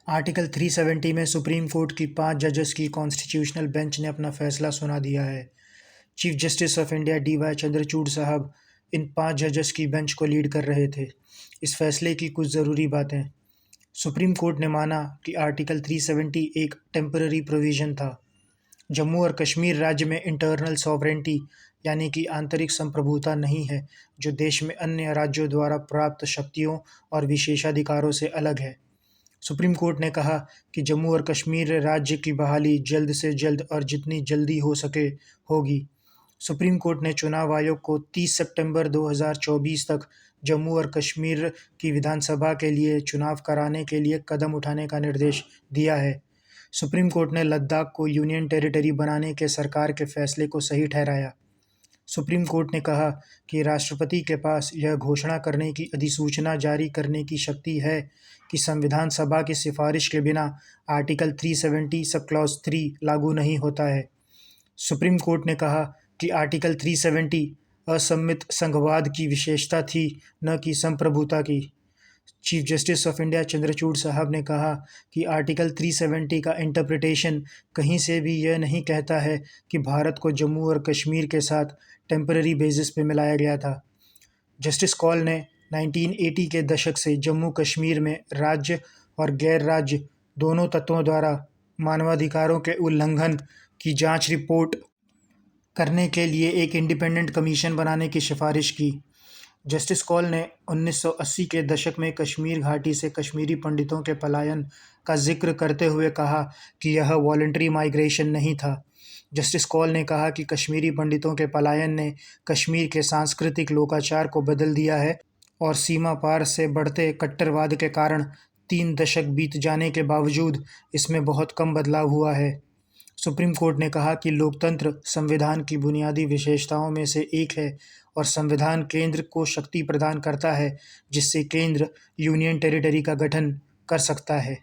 Article 370 में supreme court की 5 जजेस की कॉन्स्टिट्यूशनल बेंच ने अपना फैसला सुना दिया है। Chief justice of India D.Y.. Chandrachud साहब इन 5 जजेस की बेंच को लीड कर रहे थे। इस फैसले की कुछ ज़रूरी बातें। सुप्रीम कोर्ट ने माना कि आर्टिकल 370 एक टेम्पररी प्रोविज़न था। जम्मू और कश्मीर राज्य में इंटरनल सॉवरेंटी यानी कि आंतरिक संप्रभुता नहीं है, जो देश में अन्य राज्यों द्वारा प्राप्त शक्तियों और विशेषाधिकारों से अलग है। सुप्रीम कोर्ट ने कहा कि जम्मू और कश्मीर राज्य की बहाली जल्द से जल्द और जितनी जल्दी हो सके होगी। सुप्रीम कोर्ट ने चुनाव आयोग को 30 सितंबर 2024 तक जम्मू और कश्मीर की विधानसभा के लिए चुनाव कराने के लिए कदम उठाने का निर्देश दिया है। सुप्रीम कोर्ट ने लद्दाख को यूनियन टेरिटरी बनाने के सरकार के फैसले को सही ठहराया। सुप्रीम कोर्ट ने कहा कि राष्ट्रपति के पास यह घोषणा करने की अधिसूचना जारी करने की शक्ति है कि संविधान सभा की सिफारिश के बिना आर्टिकल 370 सब क्लॉज 3 लागू नहीं होता है। सुप्रीम कोर्ट ने कहा कि आर्टिकल 370 असम्मित संघवाद की विशेषता थी, न कि संप्रभुता की। Chief justice of India Chandrachud साहब ने कहा कि आर्टिकल 370 का इंटरप्रिटेशन कहीं से भी यह नहीं कहता है कि भारत को जम्मू और कश्मीर के साथ टेम्पररी बेसिस पे मिलाया गया था। जस्टिस कौल ने 1980 के दशक से जम्मू कश्मीर में राज्य और गैर राज्य दोनों तत्वों द्वारा मानवाधिकारों के उल्लंघन की जांच रिपोर्ट करने के लिए एक इंडिपेंडेंट कमीशन बनाने की सिफारिश की। जस्टिस कौल ने 1980 के दशक में कश्मीर घाटी से कश्मीरी पंडितों के पलायन का जिक्र करते हुए कहा कि यह वॉलंटरी माइग्रेशन नहीं था। जस्टिस कौल ने कहा कि कश्मीरी पंडितों के पलायन ने कश्मीर के सांस्कृतिक लोकाचार को बदल दिया है और सीमा पार से बढ़ते कट्टरवाद के कारण 3 दशक बीत जाने के बावजूद इसमें बहुत कम बदलाव हुआ है। सुप्रीम कोर्ट ने कहा कि लोकतंत्र संविधान की बुनियादी विशेषताओं में से एक है और संविधान केंद्र को शक्ति प्रदान करता है, जिससे केंद्र यूनियन टेरिटरी का गठन कर सकता है।